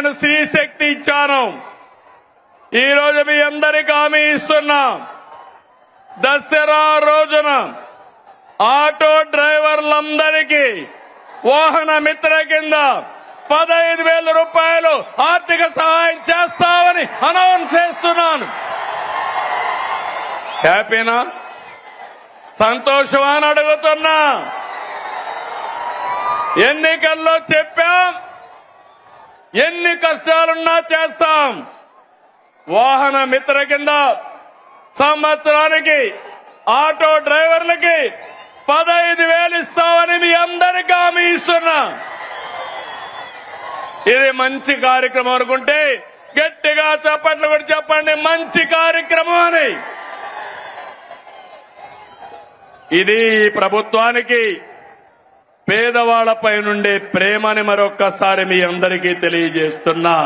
నేను స్త్రీ శక్తి ఇచ్చాను. ఈ రోజు మీ అందరికీ హామీ ఇస్తున్నా, దసరా రోజున ఆటో డ్రైవర్లందరికీ వాహన మిత్ర కింద 15,000 రూపాయలు ఆర్థిక సహాయం చేస్తామని అనౌన్స్ చేస్తున్నాను. హ్యాపీనా? సంతోషమా అని అడుగుతున్నా. ఎన్నికల్లో చెప్పాం, ఎన్ని కష్టాలున్నా చేస్తాం. వాహన మిత్ర కింద సంవత్సరానికి ఆటో డ్రైవర్లకి 15,000 ఇస్తామని మీ అందరికీ హామీ ఇస్తున్నా. ఇది మంచి కార్యక్రమం అనుకుంటే గట్టిగా చప్పట్లు కూడా చెప్పండి, మంచి కార్యక్రమం అని. ఇది ప్రభుత్వానికి పేదవాళ్లపై నుండే ప్రేమని మరొక్కసారి మీ అందరికీ తెలియజేస్తున్నా.